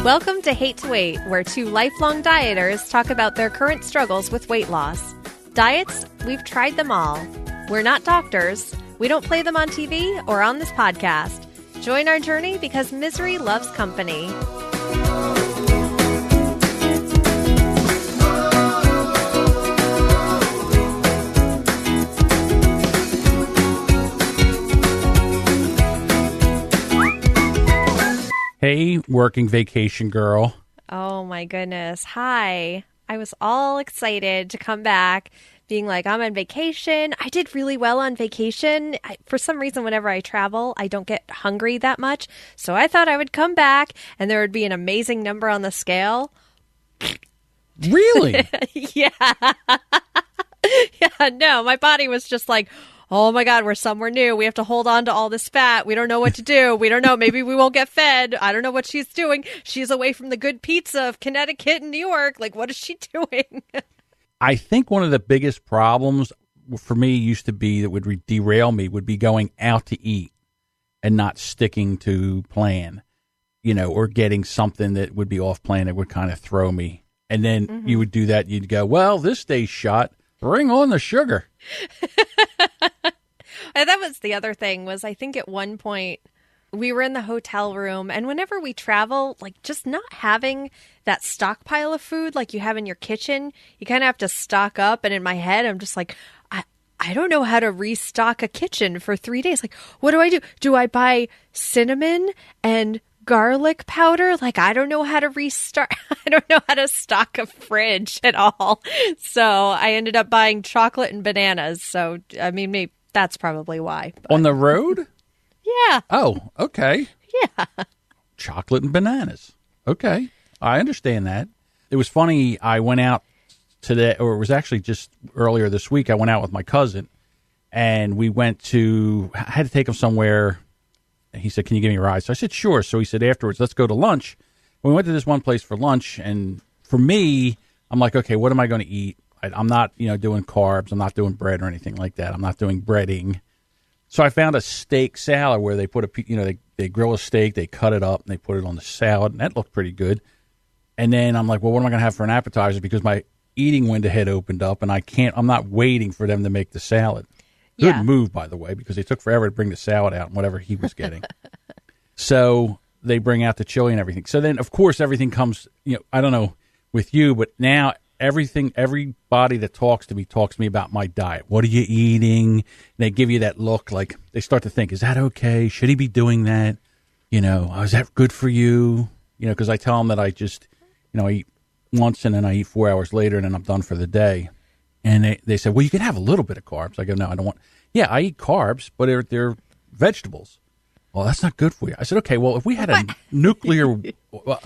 Welcome to Hate to Wait, where two lifelong dieters talk about their current struggles with weight loss. Diets, we've tried them all. We're not doctors. We don't play them on TV or on this podcast. Join our journey because misery loves company. Hey, working vacation girl. Oh my goodness. Hi. I was all excited to come back, being like, I'm on vacation. I did really well on vacation. For some reason, whenever I travel, I don't get hungry that much. So I thought I would come back and there would be an amazing number on the scale. Really? Yeah. Yeah, no, my body was just like, oh my God, we're somewhere new. We have to hold on to all this fat. We don't know what to do. We don't know. Maybe we won't get fed. I don't know what she's doing. She's away from the good pizza of Connecticut and New York. Like, what is she doing? I think one of the biggest problems for me used to be that would derail me would be going out to eat and not sticking to plan, or getting something that would be off plan that would kind of throw me. And then you would do that. You'd go, well, this day's shot. Bring on the sugar. And that was the other thing was I think at one point we were in the hotel room and whenever we travel, like just not having that stockpile of food like you have in your kitchen, you kind of have to stock up. And in my head, I'm just like, I don't know how to restock a kitchen for 3 days. Like, what do I do? Do I buy cinnamon and garlic powder? Like, I don't know how to restart. I don't know how to stock a fridge at all. So I ended up buying chocolate and bananas. So, I mean, maybe that's probably why. But. On the road? Yeah. Oh, okay. Yeah. Chocolate and bananas. Okay. I understand that. It was funny. I went out today, or it was actually just earlier this week. I went out with my cousin and we I had to take him somewhere. He said, can you give me a ride? So I said, sure. So he said, afterwards, let's go to lunch. We went to this one place for lunch. And for me, I'm like, okay, what am I going to eat? I'm not, doing carbs. I'm not doing bread or anything like that. I'm not doing breading. So I found a steak salad where they put they grill a steak, they cut it up, and they put it on the salad. And that looked pretty good. And then I'm like, well, what am I going to have for an appetizer? Because my eating window had opened up and I'm not waiting for them to make the salad. Good move, by the way, because it took forever to bring the salad out and whatever he was getting. So they bring out the chili and everything. So then, of course, everything comes, I don't know with you, but now everybody that talks to me about my diet. What are you eating? And they give you that look like they start to think, is that okay? Should he be doing that? Is that good for you? Because I tell them that I just, I eat once and then I eat 4 hours later and then I'm done for the day. And they said, well, you can have a little bit of carbs. I go, no, I don't want. Yeah, I eat carbs, but they're vegetables. Well, that's not good for you. I said, okay, well, if we had a nuclear,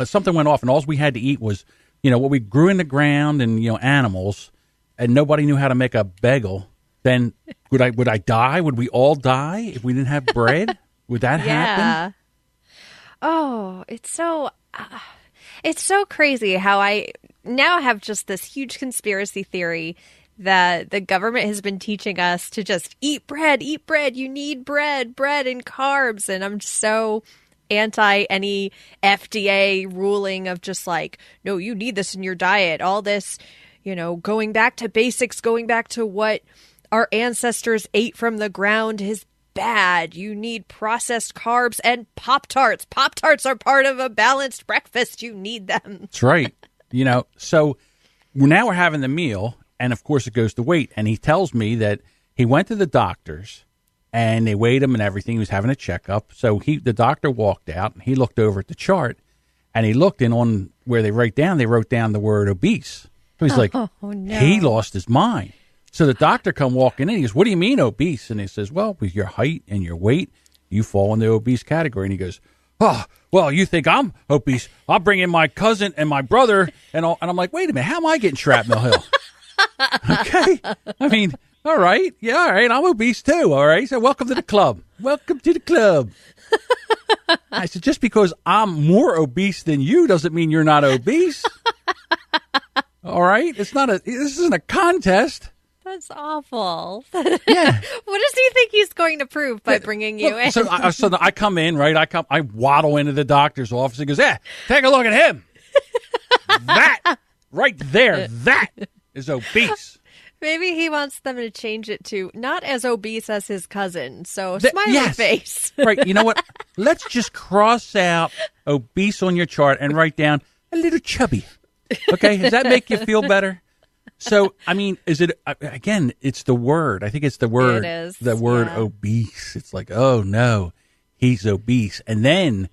something went off and all we had to eat was, what we grew in the ground and, animals, and nobody knew how to make a bagel, then would I die? Would we all die if we didn't have bread? Would that happen? Oh, it's so crazy how I now have just this huge conspiracy theory that the government has been teaching us to just eat bread. You need bread and carbs. And I'm so anti any FDA ruling of just like, no, you need this in your diet. All this, going back to basics, going back to what our ancestors ate from the ground is bad. You need processed carbs and Pop-Tarts. Pop-Tarts are part of a balanced breakfast. You need them. That's right. So now we're having the meal. And, of course, it goes to weight. And he tells me that he went to the doctors, and they weighed him and everything. He was having a checkup. So the doctor walked out, and he looked over at the chart, and he looked in on where they wrote down the word obese. So he's like, no. He lost his mind. So the doctor come walking in. He goes, what do you mean obese? And he says, well, with your height and your weight, you fall in the obese category. And he goes, oh, well, you think I'm obese? I'll bring in my cousin and my brother. And I'm like, wait a minute, how am I getting Shrapnel Hill? Okay. I mean, all right. Yeah, all right. I'm obese too. All right. So welcome to the club. Welcome to the club. I said, just because I'm more obese than you doesn't mean you're not obese. All right. This isn't a contest. That's awful. Yeah. What does he think he's going to prove by bringing you in? So I come in, right? I waddle into the doctor's office. He goes, "Yeah, take a look at him. That right there, that is obese." Maybe he wants them to change it to not as obese as his cousin. So smiley face. Right. You know what? Let's just cross out obese on your chart and write down a little chubby. Okay. Does that make you feel better? So, I mean, is it, again, it's the word. I think it's the word. It is. The word yeah. obese. It's like, oh no, he's obese. And then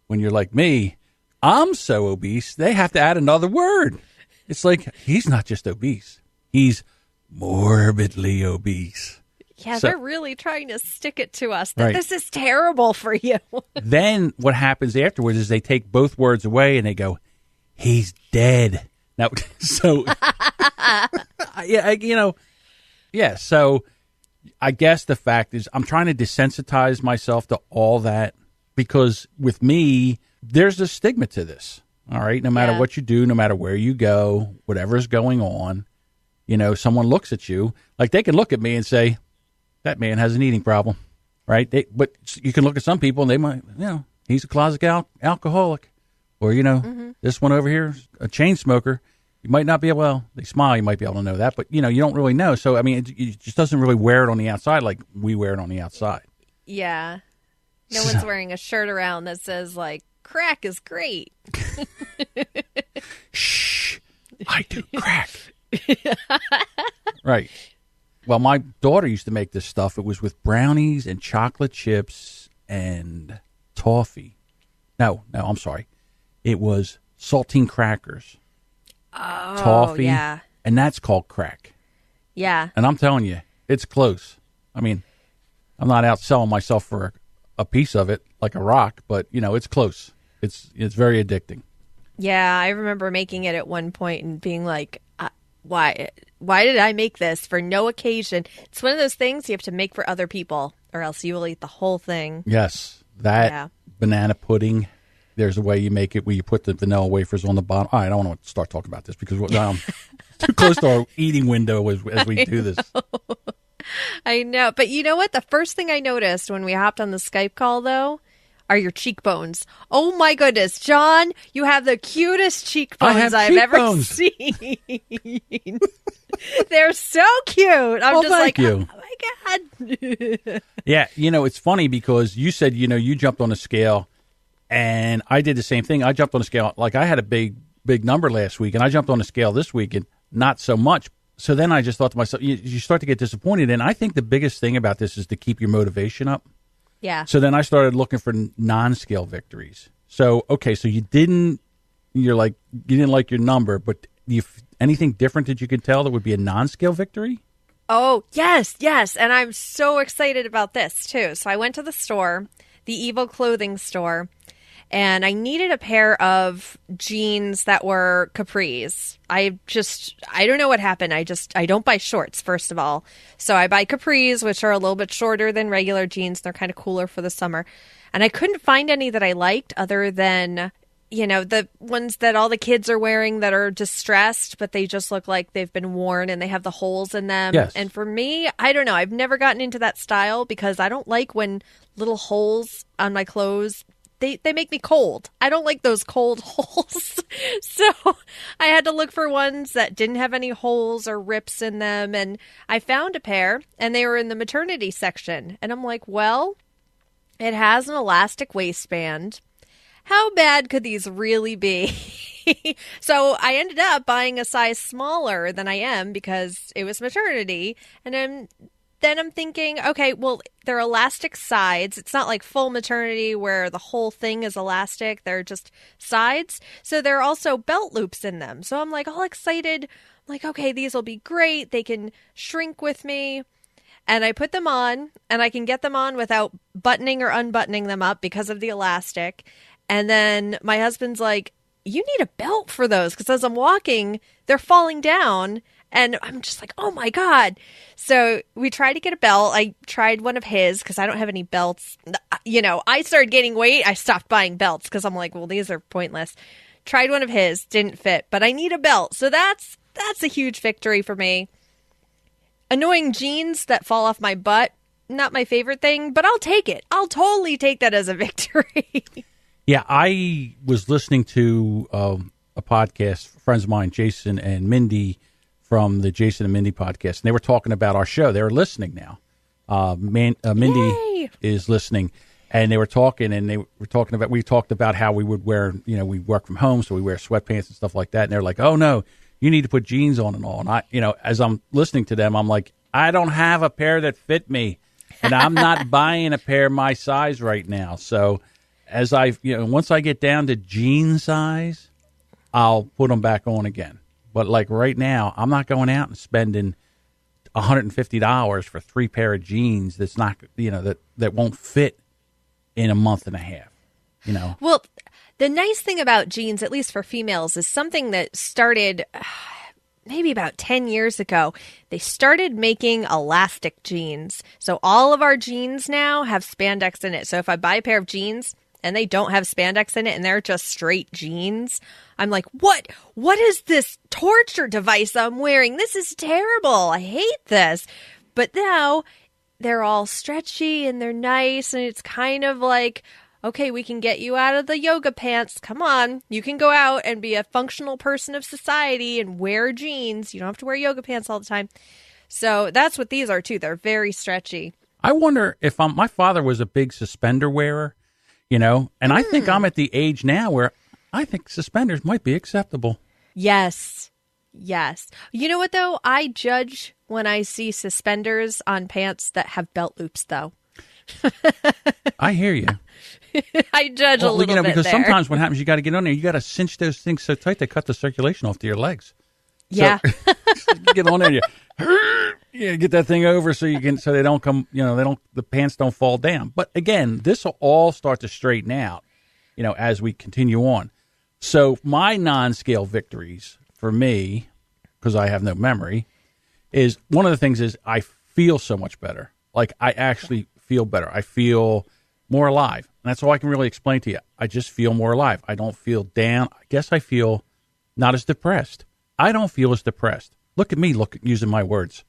when you're like me, I'm so obese, they have to add another word. It's like, he's not just obese. He's morbidly obese. Yeah, So- they're really trying to stick it to us that Right. this is terrible for you. Then what happens afterwards is they take both words away and they go, he's dead. Now, so, yeah, so I guess the fact is I'm trying to desensitize myself to all that because with me, there's a stigma to this. All right. No matter what you do, no matter where you go, whatever's going on, someone looks at you like they can look at me and say, that man has an eating problem. Right. But you can look at some people and they might, he's a closet alcoholic or, this one over here is a chain smoker. You might not be able, well, they smile, you might be able to know that, but, you don't really know. So, I mean, it just doesn't really wear it on the outside like we wear it on the outside. Yeah. No one's wearing a shirt around that says, like, crack is great. Shh, I do crack. Right. Well, my daughter used to make this stuff. It was with brownies and chocolate chips and toffee. No, I'm sorry. It was saltine crackers. Oh, toffee, yeah. And that's called crack. Yeah. And I'm telling you, it's close. I mean, I'm not out selling myself for a piece of it like a rock, but, it's close. It's very addicting. Yeah, I remember making it at one point and being like, why did I make this for no occasion? It's one of those things you have to make for other people or else you will eat the whole thing. Yes, that banana pudding. There's a way you make it where you put the vanilla wafers on the bottom. All right, I don't want to start talking about this because too close to our eating window as we do this. I know. But you know what? The first thing I noticed when we hopped on the Skype call, though, are your cheekbones. Oh, my goodness. John, you have the cutest cheekbones I've ever seen. They're so cute. I'm just like, you. Oh, my God. Yeah, it's funny because you said, you jumped on a scale. And I did the same thing. I jumped on a scale. Like I had a big number last week, and I jumped on a scale this week, and not so much. So then I just thought to myself, you start to get disappointed. And I think the biggest thing about this is to keep your motivation up. Yeah. So then I started looking for non-scale victories. So, okay, so you didn't like your number, but anything different that you could tell that would be a non-scale victory? Oh, yes. And I'm so excited about this, too. So I went to the store, the Evil clothing store, and I needed a pair of jeans that were capris. I don't know what happened. I don't buy shorts, first of all. So I buy capris, which are a little bit shorter than regular jeans. They're kind of cooler for the summer. And I couldn't find any that I liked other than, the ones that all the kids are wearing that are distressed, but they just look like they've been worn and they have the holes in them. Yes. And for me, I don't know. I've never gotten into that style because I don't like when little holes on my clothes, they make me cold. I don't like those cold holes. So I had to look for ones that didn't have any holes or rips in them. And I found a pair and they were in the maternity section. And I'm like, well, it has an elastic waistband. How bad could these really be? So I ended up buying a size smaller than I am because it was maternity. And then I'm thinking, okay, well, they're elastic sides. It's not like full maternity where the whole thing is elastic. They're just sides. So there are also belt loops in them. So I'm like all excited. I'm like, okay, these will be great. They can shrink with me. And I put them on and I can get them on without buttoning or unbuttoning them up because of the elastic. And then my husband's like, you need a belt for those because as I'm walking, they're falling down. And I'm just like, oh, my God. So we tried to get a belt. I tried one of his because I don't have any belts. I started gaining weight. I stopped buying belts because I'm like, well, these are pointless. Tried one of his. Didn't fit. But I need a belt. So that's a huge victory for me. Annoying jeans that fall off my butt, not my favorite thing, but I'll take it. I'll totally take that as a victory. Yeah, I was listening to a podcast, friends of mine, Jason and Mindy from the Jason and Mindy podcast, and they were talking about our show. They were listening now. Mindy Yay! is listening, and they were talking about, we talked about how we would wear, we work from home, so we wear sweatpants and stuff like that. And they're like, oh no, you need to put jeans on and all. And I, as I'm listening to them, I'm like, I don't have a pair that fit me, and I'm not buying a pair my size right now. So as once I get down to jean size, I'll put them back on again. But like right now, I'm not going out and spending $150 for 3 pair of jeans that's not, that won't fit in a month and a half, Well, the nice thing about jeans, at least for females, is something that started maybe about 10 years ago. They started making elastic jeans. So all of our jeans now have spandex in it. So if I buy a pair of jeans and they don't have spandex in it and they're just straight jeans, I'm like, what is this torture device I'm wearing? This is terrible. I hate this. But now they're all stretchy and they're nice, and it's kind of like, okay, we can get you out of the yoga pants. Come on. You can go out and be a functional person of society and wear jeans. You don't have to wear yoga pants all the time. So that's what these are too. They're very stretchy. I wonder if my father was a big suspender wearer, and I think I'm at the age now where I think suspenders might be acceptable. Yes. You know what, though? I judge when I see suspenders on pants that have belt loops, though. I hear you. I judge a little bit because there. sometimes what happens, you got to get on there. You got to cinch those things so tight they cut the circulation off to your legs. Yeah. So, get on there, you get that thing over so they don't come, the pants don't fall down. But again, this will all start to straighten out, as we continue on. So my non-scale victories for me, because I have no memory, is one of the things is I feel so much better. Like I actually feel better. I feel more alive. And that's all I can really explain to you. I just feel more alive. I don't feel down. I guess I feel not as depressed. I don't feel as depressed. Look at me using my words.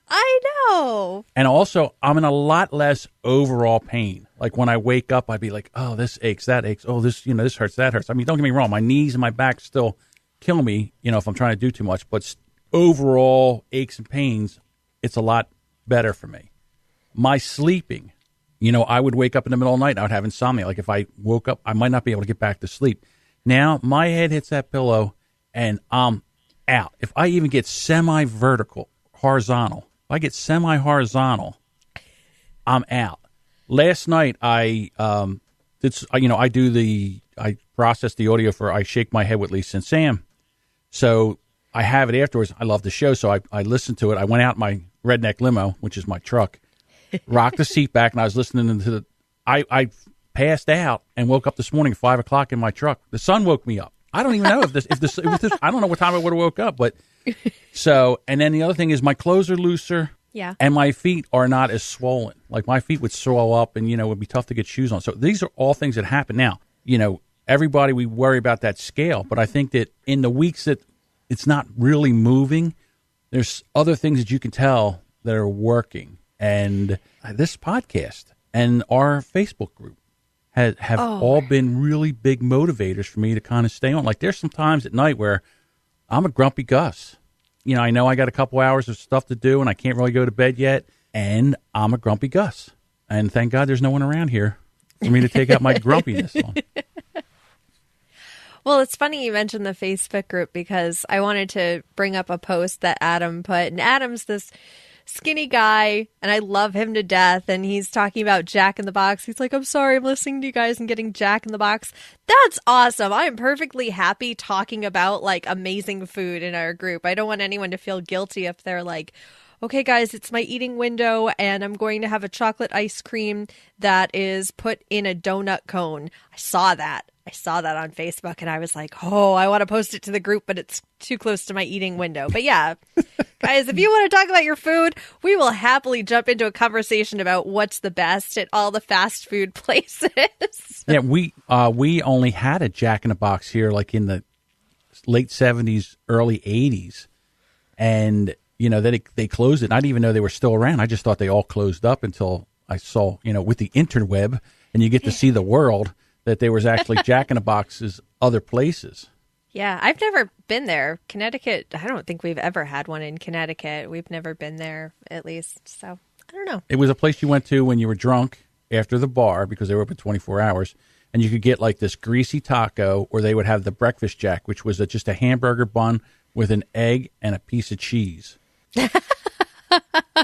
I know. And also, I'm in a lot less overall pain. Like when I wake up, I'd be like, oh, this aches, that aches. Oh, this, this hurts, that hurts. I mean, don't get me wrong. My knees and my back still kill me, if I'm trying to do too much. But overall aches and pains, it's a lot better for me. My sleeping, I would wake up in the middle of the night and I would have insomnia. Like if I woke up, I might not be able to get back to sleep. Now my head hits that pillow and I'm out. If I even get semi-vertical, horizontal, if I get semi-horizontal, I'm out. Last night I I process the audio for I Shake My Head with Lisa and Sam. So I have it afterwards. I love the show, so I listened to it. I went out in my redneck limo, which is my truck, rocked the seat back, and I was listening to I passed out and woke up this morning at 5 o'clock in my truck. The sun woke me up. I don't even know if this I don't know what time I would have woke up, but so, and then the other thing is my clothes are looser. Yeah. And my feet are not as swollen. Like my feet would swell up and, it would be tough to get shoes on. So these are all things that happen. Now, everybody, we worry about that scale, but I think that in the weeks that it's not really moving, there's other things that you can tell that are working. And this podcast and our Facebook group have all been really big motivators for me to kind of stay on. Like there's some times at night where I'm a grumpy Gus. I know I got a couple hours of stuff to do and I can't really go to bed yet. And I'm a grumpy Gus. And thank God there's no one around here for me to take out my grumpiness on. Well, it's funny you mentioned the Facebook group because I wanted to bring up a post that Adam put. And Adam's this skinny guy, and I love him to death. And he's talking about Jack in the Box. He's like, I'm sorry, I'm listening to you guys and getting Jack in the Box. That's awesome. I am perfectly happy talking about like amazing food in our group. I don't want anyone to feel guilty if they're like, okay, guys, it's my eating window, and I'm going to have a chocolate ice cream that is put in a donut cone. I saw that on Facebook, and I was like, oh, I want to post it to the group, but it's too close to my eating window. But yeah, guys, if you want to talk about your food, we will happily jump into a conversation about what's the best at all the fast food places. Yeah, we only had a Jack in the Box here like in the late 70s, early 80s. And then they closed it. And I didn't even know they were still around. I just thought they all closed up until I saw, with the interweb, and you get to see the world, that there was actually Jack in the Boxes other places. Yeah, I've never been there. Connecticut, I don't think we've ever had one in Connecticut. We've never been there, at least. So, I don't know. It was a place you went to when you were drunk after the bar, because they were open 24 hours, and you could get like this greasy taco, or they would have the breakfast jack, which was just a hamburger bun with an egg and a piece of cheese. And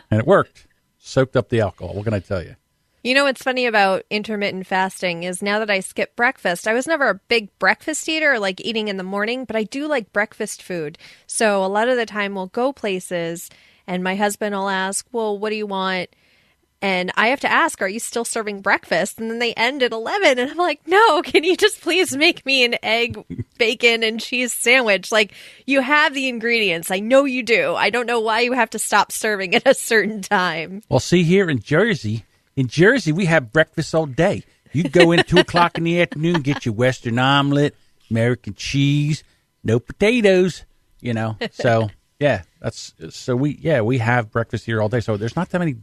it worked. Soaked up the alcohol. What can I tell you? You know what's funny about intermittent fasting is now that I skip breakfast, I was never a big breakfast eater, like eating in the morning, but I do like breakfast food. So a lot of the time we'll go places and my husband will ask, well, what do you want? And I have to ask, are you still serving breakfast? And then they end at 11. And I'm like, no, can you just please make me an egg, bacon, and cheese sandwich? Like, you have the ingredients. I know you do. I don't know why you have to stop serving at a certain time. Well, see, here in Jersey, we have breakfast all day. You go in 2 o'clock in the afternoon, get your Western omelet, American cheese, no potatoes, So, yeah, we have breakfast here all day. So there's not that many.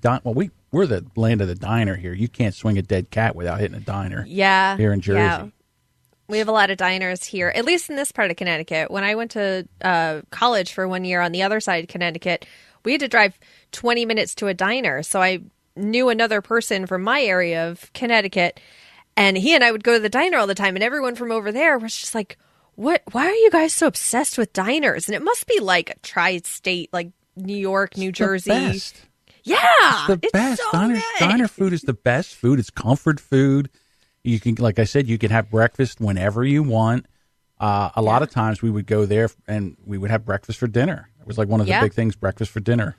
We're the land of the diner here. You can't swing a dead cat without hitting a diner. Yeah, here in Jersey. Yeah. We have a lot of diners here, at least in this part of Connecticut. When I went to college for 1 year on the other side of Connecticut, we had to drive 20 minutes to a diner. So I knew another person from my area of Connecticut, and he and I would go to the diner all the time, and everyone from over there was just like, why are you guys so obsessed with diners? And it must be like a tri-state, like New York, New Jersey. The best. Yeah. It's the best. So diner food is the best food. It's comfort food. You can, like I said, you can have breakfast whenever you want. A lot of times we would go there and we would have breakfast for dinner. It was like one of the big things, breakfast for dinner.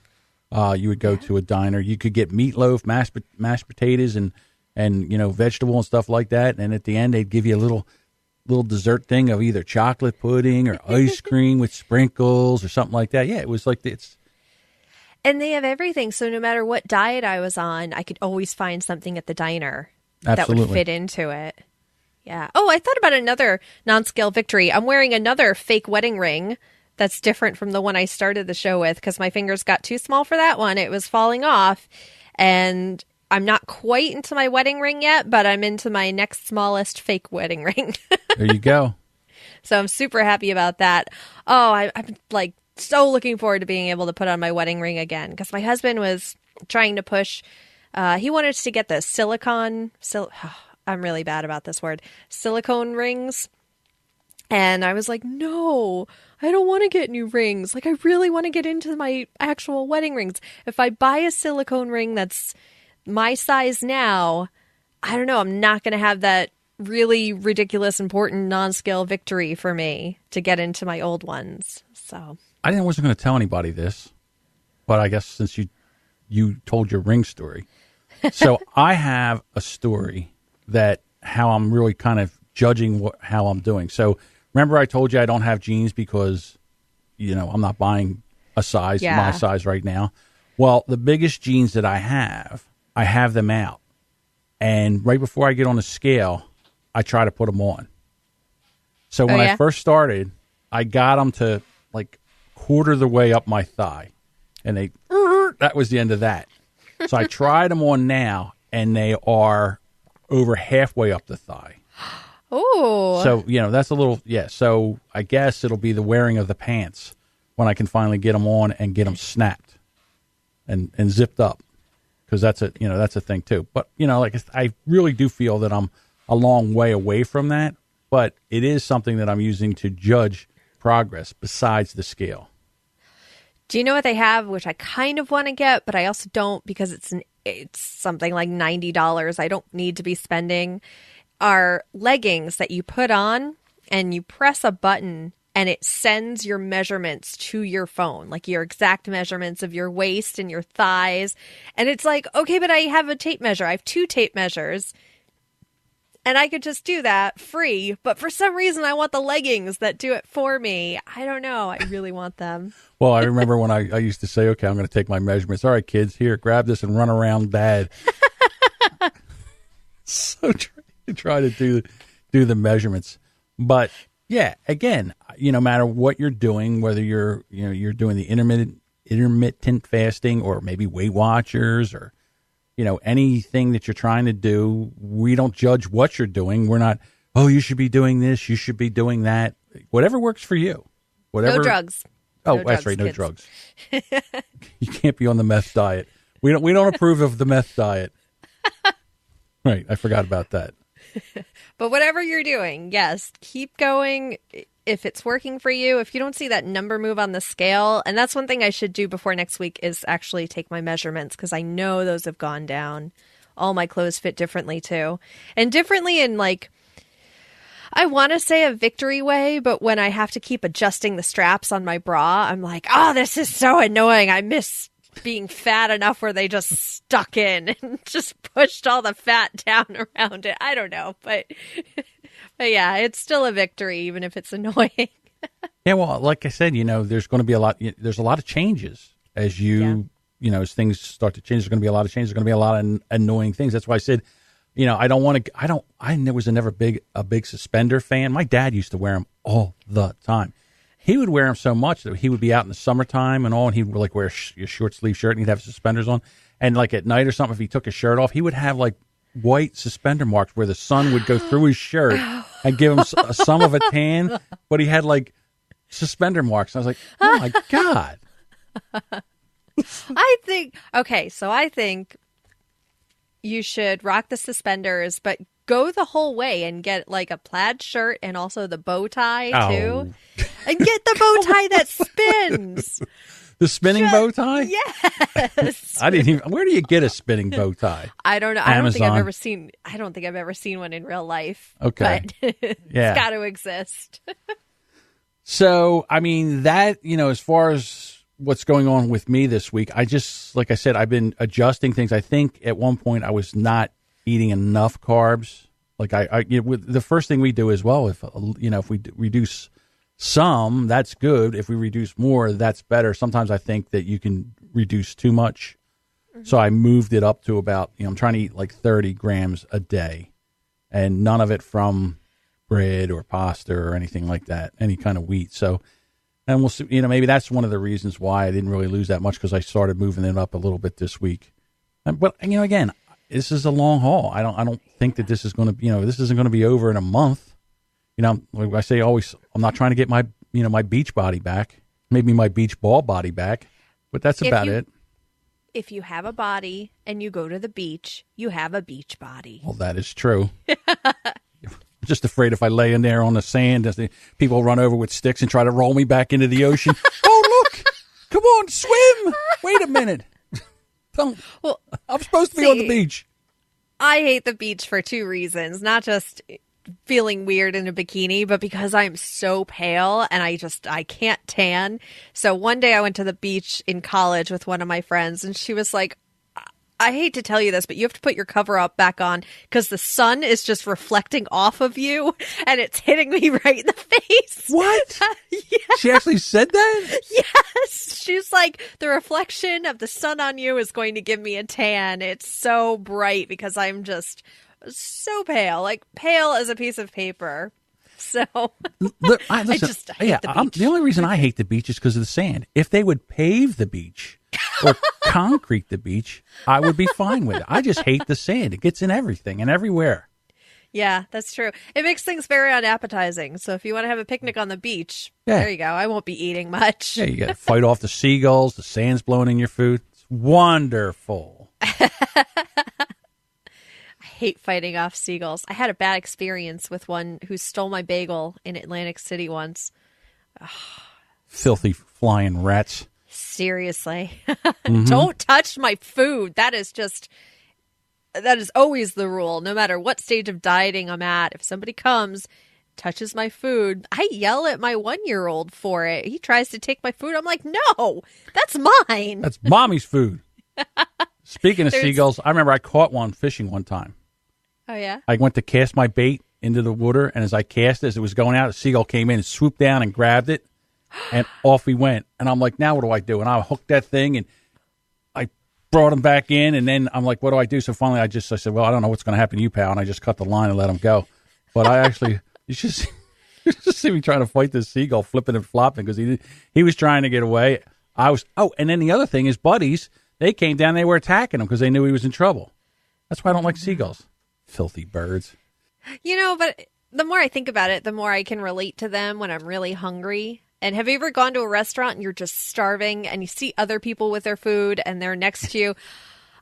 You would go to a diner. You could get meatloaf, mashed potatoes, and vegetable and stuff like that. And at the end, they'd give you a little dessert thing of either chocolate pudding or ice cream with sprinkles or something like that. Yeah, it was like it's. And they have everything. So no matter what diet I was on, I could always find something at the diner that would fit into it. Yeah. Oh, I thought about another non-scale victory. I'm wearing another fake wedding ring that's different from the one I started the show with because my fingers got too small for that one. It was falling off. And I'm not quite into my wedding ring yet, but I'm into my next smallest fake wedding ring. There you go. So I'm super happy about that. Oh, I'm like so looking forward to being able to put on my wedding ring again because my husband was trying to push. He wanted to get the I'm really bad about this word. Silicone rings. And I was like, no, I don't want to get new rings. Like, I really want to get into my actual wedding rings. If I buy a silicone ring that's my size now, I don't know. I'm not going to have that really ridiculous, important non-scale victory for me to get into my old ones. So I wasn't going to tell anybody this, but I guess since you told your ring story. So I have a story that how I'm really kind of judging how I'm doing. So remember I told you I don't have jeans because, I'm not buying a size, my size right now. Well, the biggest jeans that I have them out. And right before I get on the scale, I try to put them on. So when I first started, I got them to like quarter the way up my thigh. And that was the end of that. So I tried them on now, and they are over halfway up the thigh. Oh. So, that's a little, so I guess it'll be the wearing of the pants when I can finally get them on and get them snapped and zipped up. Because that's a thing too. But, I really do feel that I'm a long way away from that. But it is something that I'm using to judge progress besides the scale. Do you know what they have, which I kind of want to get, but I also don't because it's something like $90 I don't need to be spending, are leggings that you put on and you press a button and it sends your measurements to your phone, like your exact measurements of your waist and your thighs. And it's like, okay, but I have a tape measure. I have 2 tape measures. And I could just do that free. But for some reason, I want the leggings that do it for me. I don't know. I really want them. Well, I remember when I used to say, okay, I'm going to take my measurements. All right, kids, here, grab this and run around Dad. So try to do the measurements. But, yeah, again, no matter what you're doing, whether you're doing the intermittent fasting or maybe Weight Watchers or, anything that you're trying to do. We don't judge what you're doing. We're not, oh, you should be doing this, you should be doing that. Whatever works for you. Whatever. No drugs. Oh, no that's drugs, right, no kids. drugs. You can't be on the meth diet. We don't approve of the meth diet. Right, I forgot about that. But whatever you're doing, yes, keep going. If it's working for you, if you don't see that number move on the scale, and that's one thing I should do before next week is actually take my measurements because I know those have gone down. All my clothes fit differently too. And differently in I want to say a victory way, but when I have to keep adjusting the straps on my bra, I'm like, oh, this is so annoying. I miss being fat enough where they just stuck in and just pushed all the fat down around it. I don't know, but yeah, it's still a victory, even if it's annoying. Yeah, well, like I said, there's going to be there's a lot of changes as as things start to change. There's going to be a lot of changes. There's going to be a lot of annoying things. That's why I said, I was never a big suspender fan. My dad used to wear them all the time. He would wear them so much that he would be out in the summertime and all, and he would wear a short sleeve shirt and he'd have suspenders on. And at night or something, if he took his shirt off, he would have white suspender marks wwhere the sun would go through his shirt and give him some of a tan, but he had suspender marks. I was like, oh my God. I think you should rock the suspenders, but go the whole way and get a plaid shirt and also the bow tie too. And get the bow tie that spins. The spinning bow tie? Yes. I didn't even. Where do you get a spinning bow tie? I don't know. Amazon. I don't think I've ever seen one in real life. Okay. But it's got to exist. So, that, as far as what's going on with me this week, I just, like I said, I've been adjusting things. I think at one point I was not eating enough carbs. The first thing we do as well, if we reduce some, that's good. If we reduce more, that's better. Sometimes I think that you can reduce too much. Mm-hmm. So I moved it up to about, I'm trying to eat 30 grams a day and none of it from bread or pasta or anything like that, any kind of wheat. So, and we'll see, maybe that's one of the reasons why I didn't really lose that much because I started moving it up a little bit this week. But, again, this is a long haul. I don't think that this is going to, this isn't going to be over in a month. Like I say always, I'm not trying to get my, my beach body back, maybe my beach ball body back, but that's about it. If you have a body and you go to the beach, you have a beach body. Well, that is true. I'm just afraid if I lay in there on the sand, people run over with sticks and try to roll me back into the ocean. Oh, look, come on, swim. Wait a minute. Well, I'm supposed to be on the beach. I hate the beach for two reasons, not just feeling weird in a bikini, but because I'm so pale and I can't tan. So one day I went to the beach in college with one of my friends and she was like, I hate to tell you this, but you have to put your cover up back on because the sun is just reflecting off of you and it's hitting me right in the face. What? Yeah. She actually said that? Yes. She's like, the reflection of the sun on you is going to give me a tan. It's so bright because I'm just so pale, pale as a piece of paper. So look, I hate the beach. The only reason I hate the beach is because of the sand. If they would pave the beach or concrete the beach, I would be fine with it. I just hate the sand. It gets in everything and everywhere. Yeah, that's true. It makes things very unappetizing. So if you want to have a picnic on the beach, there you go. I won't be eating much. Yeah, you got to fight off the seagulls. The sand's blowing in your food. It's wonderful. I hate fighting off seagulls. I had a bad experience with one who stole my bagel in Atlantic City once. Filthy flying rats. Seriously. Mm-hmm. Don't touch my food. That is always the rule, no matter what stage of dieting I'm at. If somebody comes, touches my food, I yell at my 1-year-old for it. He tries to take my food. I'm like, no, that's mine. That's mommy's food. Speaking of seagulls, I remember I caught one fishing one time. Oh, yeah? I went to cast my bait into the water, and as I cast it, as it was going out, a seagull came in and swooped down and grabbed it, and off he went. And I'm like, now what do I do? And I hooked that thing, and I brought him back in, and then I'm like, what do I do? So finally I said, well, I don't know what's going to happen to you, pal, and I just cut the line and let him go. But I actually, you should see me trying to fight this seagull, flipping and flopping, because he was trying to get away. and then the other thing is buddies, they came down, they were attacking him because they knew he was in trouble. That's why I don't like seagulls. Filthy birds. But the more I think about it, the more I can relate to them when I'm really hungry. And have you ever gone to a restaurant and you're just starving and you see other people with their food and they're next to you?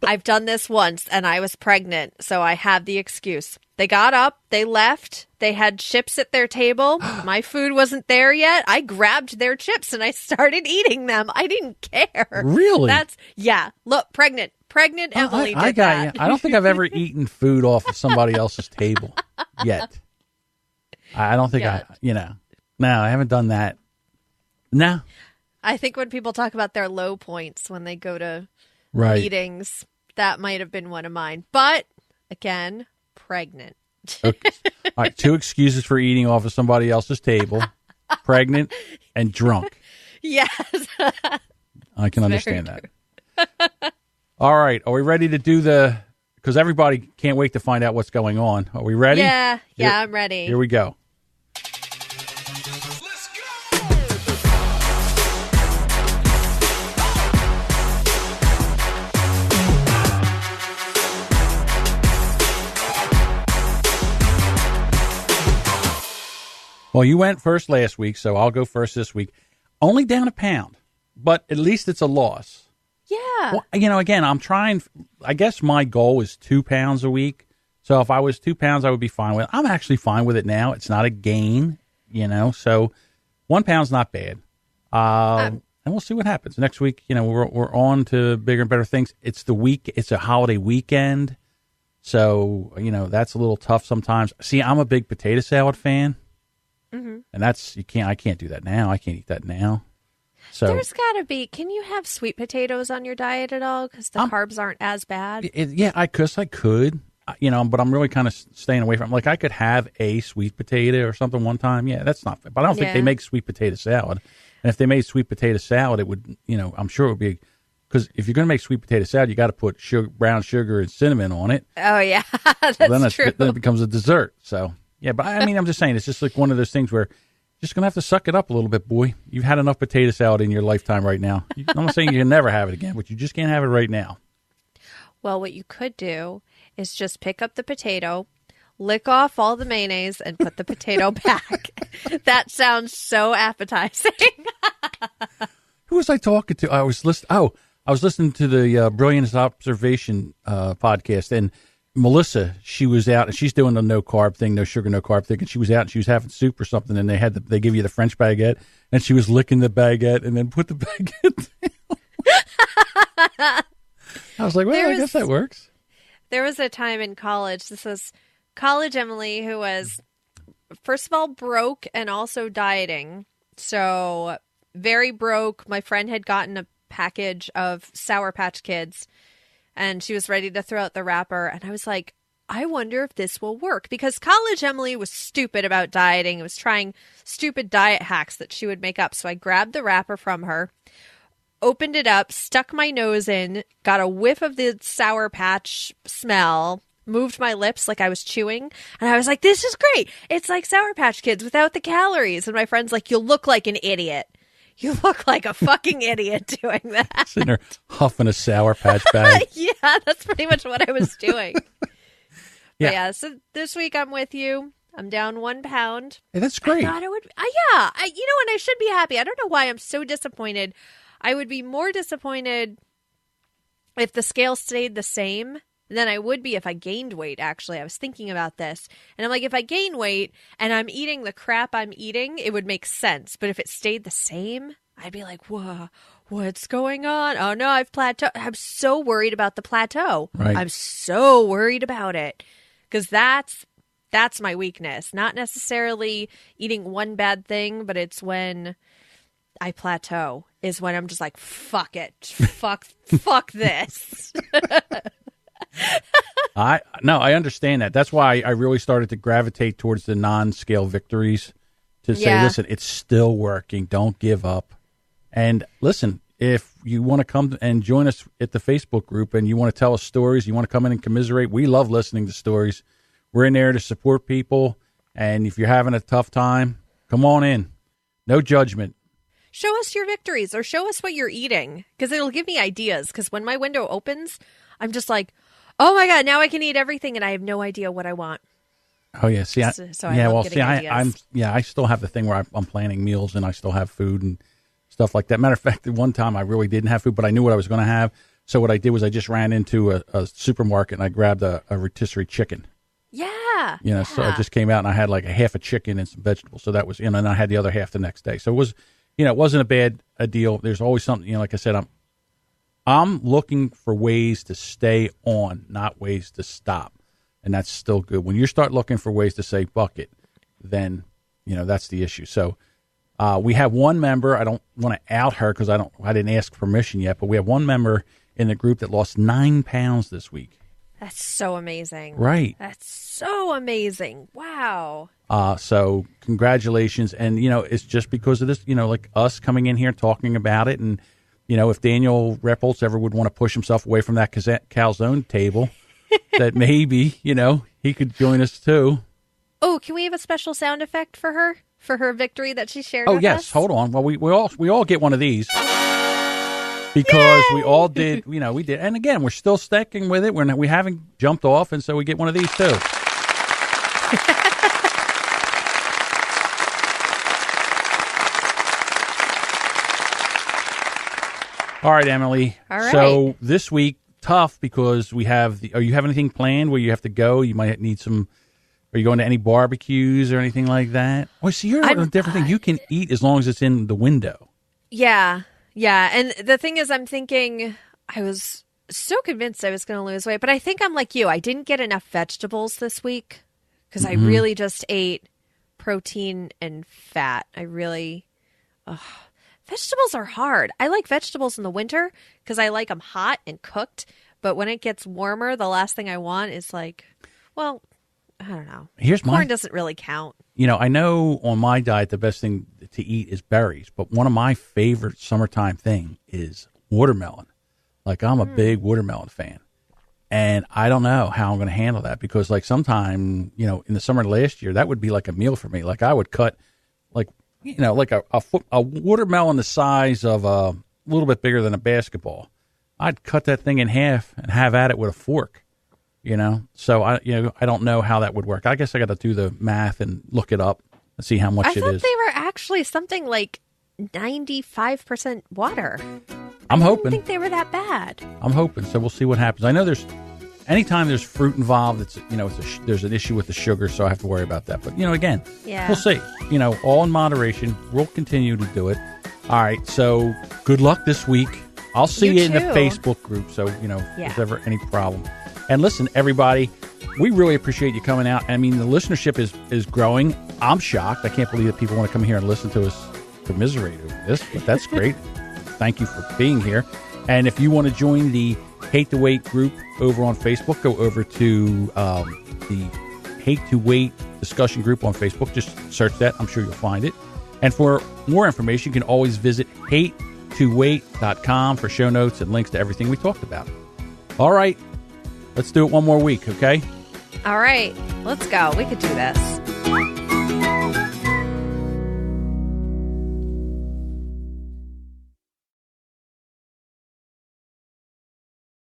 I've done this once and I was pregnant, so I have the excuse. They got up, they left, they had chips at their table. My food wasn't there yet. I grabbed their chips and I started eating them. I didn't care. Really? Look, pregnant Emily did that. You. I don't think I've ever eaten food off of somebody else's table yet. I don't think no, I haven't done that. No. I think when people talk about their low points when they go to meetings, that might have been one of mine. But, again, pregnant. Okay. All right, 2 excuses for eating off of somebody else's table. Pregnant and drunk. Yes. I can understand that. All right, are we ready to do because everybody can't wait to find out what's going on. Are we ready? Yeah, I'm ready. Here we go. Well, you went first last week, so I'll go first this week. Only down 1 pound, but at least it's a loss. Yeah. Well, again, I'm trying. I guess my goal is 2 pounds a week. So if I was 2 pounds, I would be fine with it. I'm actually fine with it now. It's not a gain, so 1 pound's not bad. And we'll see what happens. Next week, we're on to bigger and better things. It's a holiday weekend. So, that's a little tough sometimes. See, I'm a big potato salad fan. Mm-hmm. And I can't do that now. I can't eat that now. So there's got to be, can you have sweet potatoes on your diet at all? Because the carbs aren't as bad. I could, but I'm really kind of staying away from, I could have a sweet potato or something one time. Yeah, that's not, but I don't think they make sweet potato salad. And if they made sweet potato salad, it would, I'm sure it would be, because if you're going to make sweet potato salad, you got to put brown sugar and cinnamon on it. Oh, yeah, that's true. Then it becomes a dessert. So. Yeah, but I'm just saying, it's just like one of those things where you're just going to have to suck it up a little bit, boy. You've had enough potato salad in your lifetime right now. I'm not saying you can never have it again, but you just can't have it right now. Well, what you could do is just pick up the potato, lick off all the mayonnaise, and put the potato back. That sounds so appetizing. Who was I talking to? I was listening to the Brilliant Observation podcast, and Melissa, she was out and she's doing the no carb thing, no sugar, no carb thing. And she was out and she was having soup or something. And they give you the French baguette, and she was licking the baguette and then put the baguette down. I was like, well, I guess that works. There was a time in college. This was college Emily, who was, first of all, broke and also dieting. So very broke. My friend had gotten a package of Sour Patch Kids, and she was ready to throw out the wrapper. And I was like, I wonder if this will work. Because college Emily was stupid about dieting. It was trying stupid diet hacks that she would make up. So I grabbed the wrapper from her, opened it up, stuck my nose in, got a whiff of the Sour Patch smell, moved my lips like I was chewing. And I was like, this is great. It's like Sour Patch Kids without the calories. And my friend's like, you'll look like an idiot. You look like a fucking idiot doing that. Sitting there huffing a Sour Patch bag. Yeah, that's pretty much what I was doing. Yeah, so this week I'm with you. I'm down 1 pound. Hey, that's great. I thought it would. And I should be happy. I don't know why I'm so disappointed. I would be more disappointed if the scale stayed the same than I would be if I gained weight, actually. I was thinking about this. And I'm like, if I gain weight and I'm eating the crap I'm eating, it would make sense. But if it stayed the same, I'd be like, whoa, what's going on? Oh, no, I've plateaued. I'm so worried about the plateau. Right. I'm so worried about it. Because that's my weakness. Not necessarily eating one bad thing, but it's when I plateau is when I'm just like, fuck it. Fuck this. I understand that. That's why I really started to gravitate towards the non-scale victories to say, listen, it's still working. Don't give up. And listen, if you want to come and join us at the Facebook group and you want to tell us stories, you want to come in and commiserate, we love listening to stories. We're in there to support people. And if you're having a tough time, come on in. No judgment. show us your victories or show us what you're eating because it'll give me ideas. Because when my window opens, I'm just like, oh my God, now I can eat everything and I have no idea what I want. Oh yeah, see, I still have the thing where I'm planning meals and I still have food and stuff like that. Matter of fact, one time I really didn't have food, but I knew what I was going to have. So what I did was I just ran into a supermarket and I grabbed a rotisserie chicken. Yeah. So I just came out and I had like a half a chicken and some vegetables. So that was, and I had the other half the next day. So it was, it wasn't a bad deal. There's always something, like I said, I'm looking for ways to stay on, not ways to stop. And that's still good. When you start looking for ways to say bucket, then, that's the issue. So we have one member. I don't want to out her because I didn't ask permission yet, but we have one member in the group that lost 9 pounds this week. That's so amazing. Right. That's so amazing. Wow. So congratulations. And, it's just because of this, like us coming in here talking about it. And, if Daniel Reppolz ever would want to push himself away from that calzone table, that maybe, he could join us too. Oh, can we have a special sound effect for her victory that she shared? Oh, yes. Us? Hold on. Well, we all get one of these because we all did. We did. And again, we're still sticking with it. We haven't jumped off, and so we get one of these too. All right, Emily. All right. So this week, tough because we have are you have anything planned where you have to go? You might need some. Are you going to any barbecues or anything like that? Oh, so you're a different thing. You can eat as long as it's in the window. Yeah. Yeah. And the thing is, I'm thinking I was so convinced I was going to lose weight, but I think I'm like you. I didn't get enough vegetables this week because I really just ate protein and fat. Vegetables are hard. I like vegetables in the winter because I like them hot and cooked. But when it gets warmer, the last thing I want is I don't know. Corn doesn't really count. I know on my diet the best thing to eat is berries, but one of my favorite summertime thing is watermelon. Like I'm a big watermelon fan. And I don't know how I'm going to handle that because sometime, in the summer last year, that would be like a meal for me. Like I would cut a watermelon the size of a little bit bigger than a basketball. I'd cut that thing in half and have at it with a fork. So I don't know how that would work. I guess I got to do the math and look it up and see how much it is. I thought they were actually something like 95% water. I'm hoping. I didn't think they were that bad. I'm hoping. So we'll see what happens. I know anytime there's fruit involved, there's an issue with the sugar, so I have to worry about that. But again, we'll see. All in moderation. We'll continue to do it. All right. So good luck this week. I'll see you in the Facebook group. So if there's ever any problem. And listen, everybody, we really appreciate you coming out. I mean, the listenership is growing. I'm shocked. I can't believe that people want to come here and listen to us commiserate over this, but that's great. Thank you for being here. And if you want to join the Hate to Wait group over on Facebook, go over to the Hate to Wait discussion group on Facebook. Just search that. I'm sure you'll find it. And for more information, you can always visit hatetowait.com for show notes and links to everything we talked about. All right. Let's do it one more week, okay? All right. Let's go. We could do this.